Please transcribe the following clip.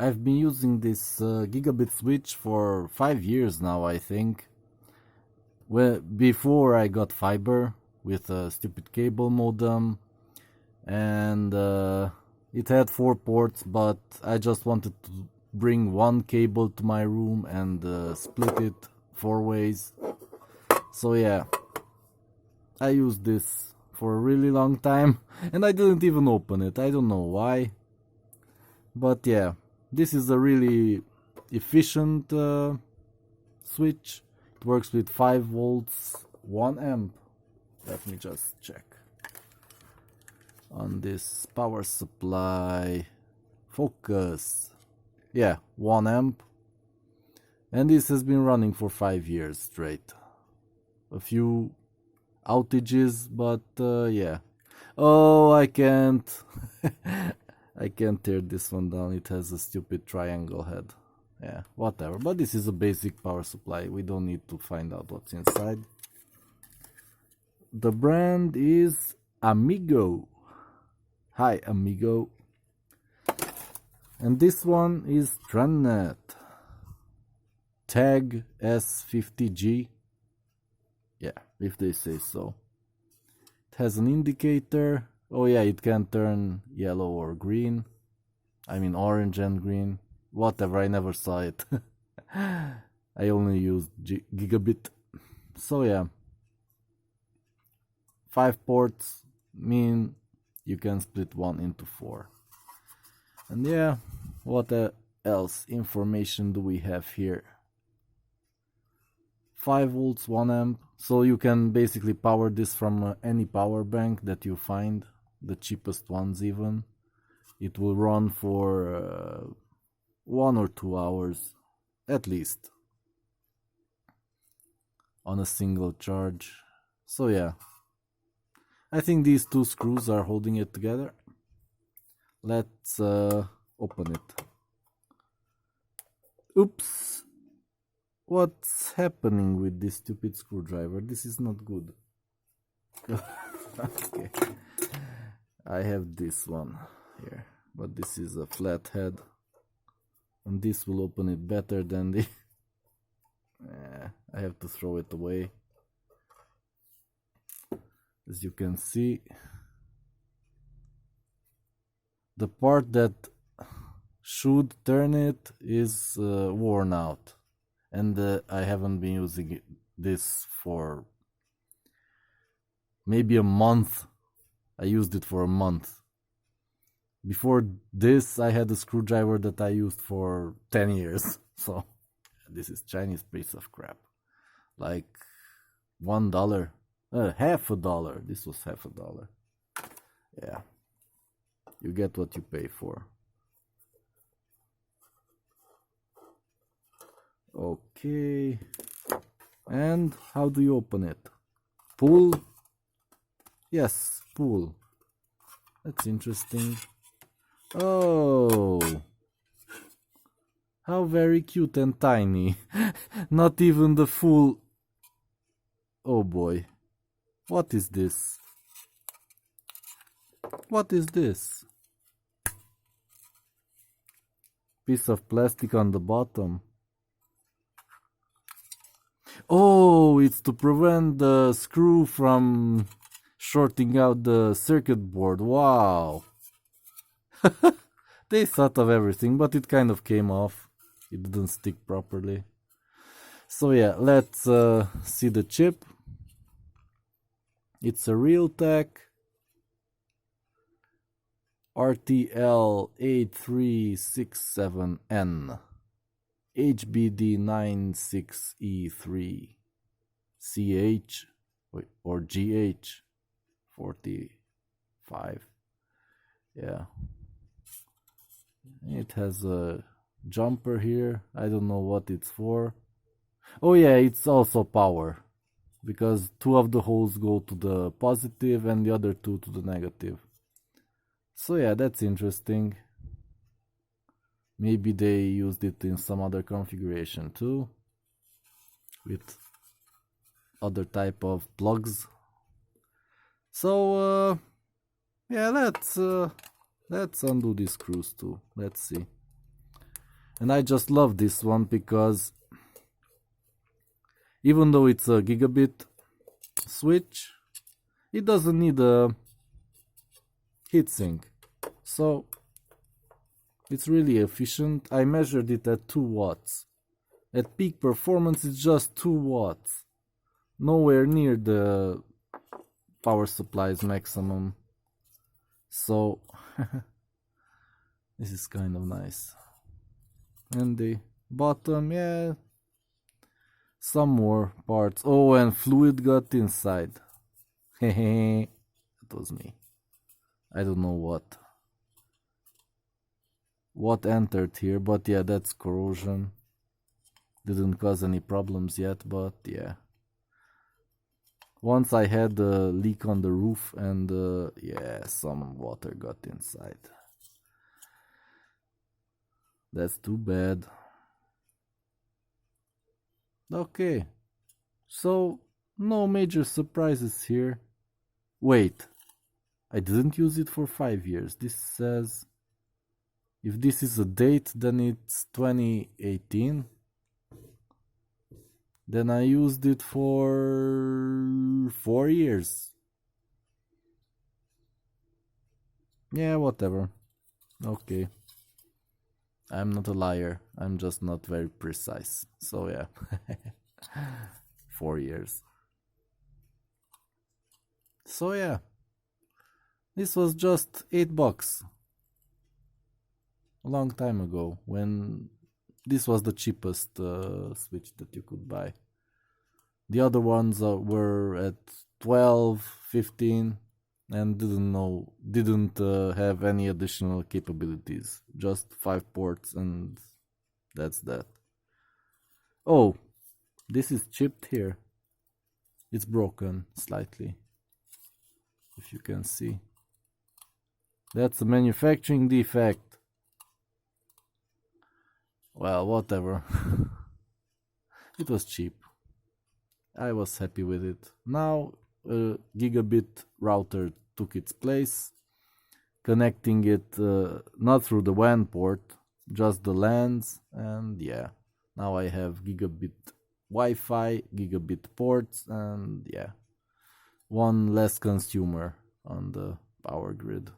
I've been using this gigabit switch for 5 years now, I think. Well, before I got fiber with a stupid cable modem, and it had 4 ports, but I just wanted to bring one cable to my room and split it 4 ways. So yeah, I used this for a really long time and I didn't even open it. I don't know why, but yeah, this is a really efficient switch. It works with 5 volts, 1 amp. Let me just check on this power supply. Focus. Yeah, 1 amp. And this has been running for 5 years straight. A few outages, but yeah. Oh, I can't. I can't tear this one down. It has a stupid triangle head. Yeah, whatever. But this is a basic power supply. We don't need to find out what's inside. The brand is Amigo. Hi, Amigo. And this one is Trendnet TEG-S50s. Yeah, if they say so. It has an indicator. Oh yeah, it can turn yellow or green. I mean orange and green. Whatever, I never saw it. I only used gigabit. So yeah. 5 ports mean you can split one into 4. And yeah, what else information do we have here? 5 volts, 1 amp. So you can basically power this from any power bank that you find, the cheapest ones even. It will run for 1 or 2 hours at least on a single charge. So yeah, I think these 2 screws are holding it together. Let's open it. Oops! What's happening with this stupid screwdriver? This is not good. Okay. I have this one here, but this is a flat head. And this will open it better than the... I have to throw it away. As you can see, the part that should turn it is worn out, and I haven't been using this for maybe a month. I used it for a month. Before this, I had a screwdriver that I used for 10 years. So this is Chinese piece of crap. Like $1, half a dollar. This was half a dollar. Yeah. You get what you pay for. Okay. And how do you open it? Pull? Yes, pull. That's interesting. Oh. How very cute and tiny. Not even the full... Oh boy. What is this? What is this? Piece of plastic on the bottom. Oh, it's to prevent the screw from shorting out the circuit board. Wow. They thought of everything, but it kind of came off. It didn't stick properly. So yeah, let's see the chip. It's a Realtek RTL8367N HBD96E3 CH or GH45. Yeah, it has a jumper here. I don't know what it's for. Oh yeah, it's also power, because 2 of the holes go to the positive and the other 2 to the negative. So yeah, that's interesting. Maybe they used it in some other configuration too, with other type of plugs. So yeah, let's undo these screws too. Let's see. And I just love this one because even though it's a gigabit switch, it doesn't need a heatsink. So it's really efficient. I measured it at 2 watts. At peak performance it's just 2 watts. Nowhere near the power supply's maximum. So this is kind of nice. And the bottom, yeah, some more parts. Oh, and fluid got inside. Hehe, that was me. I don't know what entered here, but yeah, that's corrosion. Didn't cause any problems yet, but yeah. Once I had a leak on the roof and yeah, some water got inside. That's too bad. Okay, so no major surprises here. Wait, I didn't use it for 5 years. This says, if this is a date, then it's 2018. Then I used it for 4 years. Yeah, whatever. Okay. I'm not a liar. I'm just not very precise. So yeah. 4 years. So yeah. This was just $8 a long time ago, when this was the cheapest switch that you could buy. The other ones were at 12, 15, and didn't have any additional capabilities. Just 5 ports, and that's that. Oh, this is chipped here. It's broken slightly, if you can see. That's a manufacturing defect. Well, whatever. It was cheap. I was happy with it. Now a gigabit router took its place, connecting it not through the WAN port, just the LANs, and yeah, now I have gigabit Wi-Fi, gigabit ports, and yeah, one less consumer on the power grid.